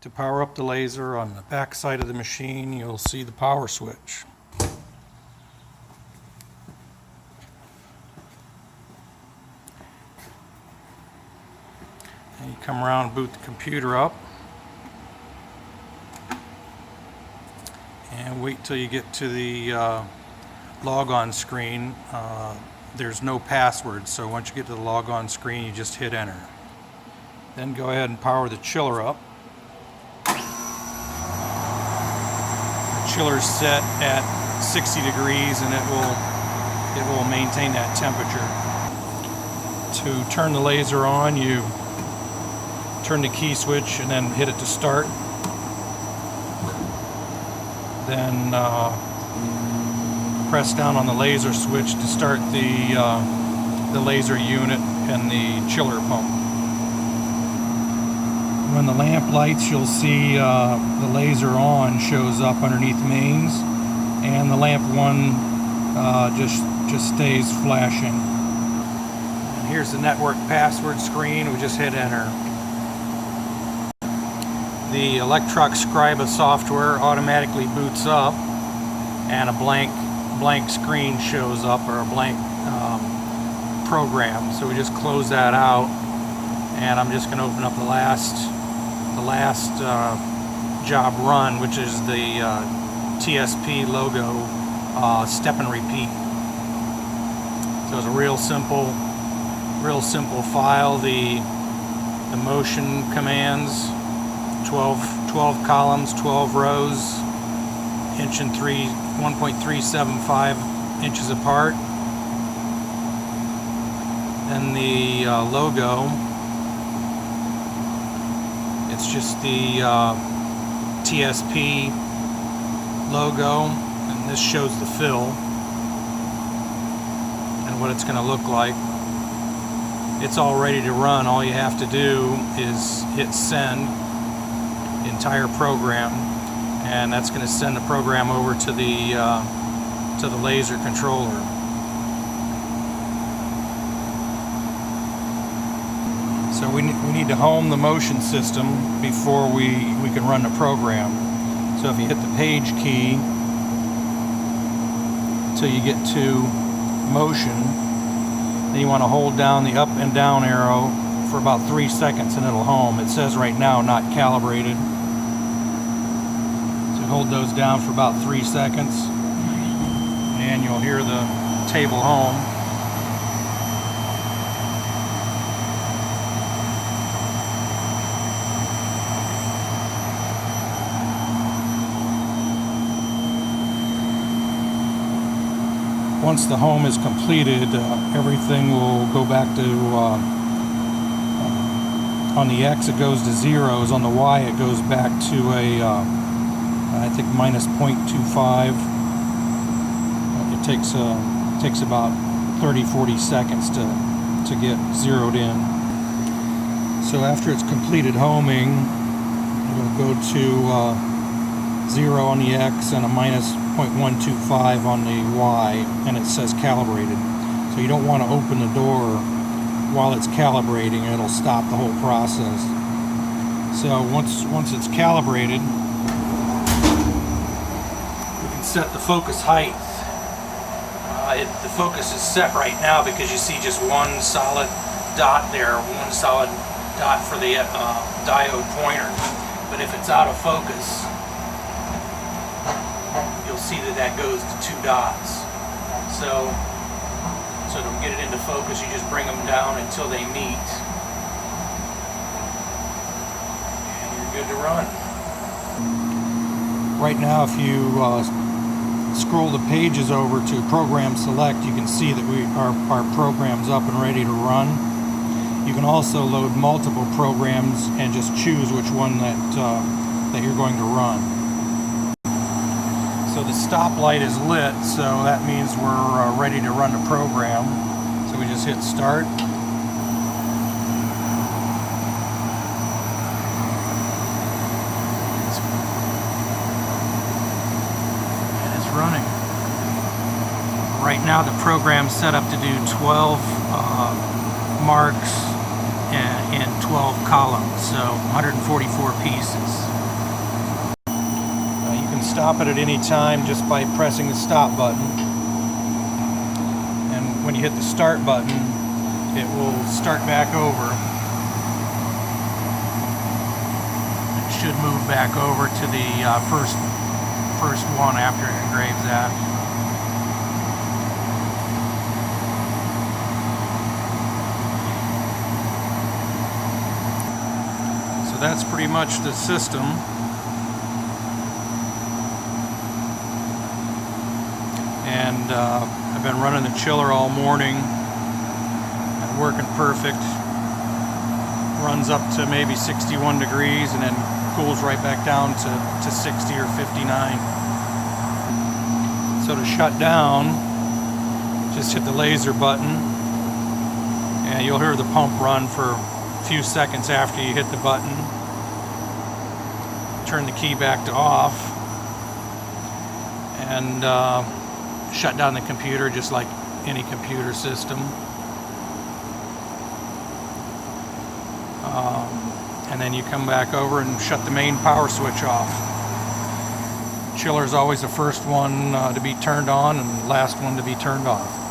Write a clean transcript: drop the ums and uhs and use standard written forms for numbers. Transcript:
To power up the laser, on the back side of the machine, you'll see the power switch. And you come around and boot the computer up. And wait till you get to the logon screen. There's no password, so once you get to the logon screen, you just hit enter. Then go ahead and power the chiller up. Chiller's set at 60 degrees and it will maintain that temperature. To turn the laser on, you turn the key switch and then hit it to start. Then press down on the laser switch to start the laser unit and the chiller pump. When the lamp lights, you'll see the laser on shows up underneath mains, and the lamp 1 just stays flashing. And here's the network password screen. We just hit enter. The Electrox Scriba software automatically boots up, and a blank screen shows up, or a blank program. So we just close that out, and I'm just going to open up the last job run, which is the TSP logo step and repeat. So it's a real simple file. The motion commands, 12 columns, 12 rows, 1.375 inches apart. Then the logo, it's just the TSP logo, and this shows the fill and what it's going to look like. It's all ready to run. All you have to do is hit send, the entire program, and that's going to send the program over to the laser controller. So we need to home the motion system before we can run the program. So if you hit the page key till you get to motion, then you want to hold down the up and down arrow for about 3 seconds and it'll home. It says right now not calibrated. So hold those down for about 3 seconds and you'll hear the table home. Once the home is completed, everything will go back to, on the X it goes to zeros, on the Y it goes back to a, I think minus 0.25. It takes about 30-40 seconds to get zeroed in. So after it's completed homing, it'll go to 0 on the X and a minus 0.125 on the Y, and it says calibrated. So you don't want to open the door while it's calibrating. It'll stop the whole process. So once it's calibrated, we can set the focus height. The focus is set right now because you see just one solid dot there, one solid dot for the diode pointer. But if it's out of focus, you'll see that goes to 2 dots. So to get it into focus, you just bring them down until they meet, and you're good to run. Right now, if you scroll the pages over to Program Select, you can see that our program's up and ready to run. You can also load multiple programs and just choose which one that you're going to run. So the stop light is lit, so that means we're ready to run the program. So we just hit start. And it's running. Right now the program's set up to do 12 marks in 12 columns, so 144 pieces. You can stop it at any time just by pressing the stop button, and when you hit the start button it will start back over. It should move back over to the first one after it engraves that. So that's pretty much the system. And I've been running the chiller all morning and working perfect. Runs up to maybe 61 degrees and then cools right back down to 60 or 59. So to shut down, just hit the laser button and you'll hear the pump run for a few seconds after you hit the button. Turn the key back to off and shut down the computer just like any computer system. And then you come back over and shut the main power switch off. Chiller is always the first one to be turned on and last one to be turned off.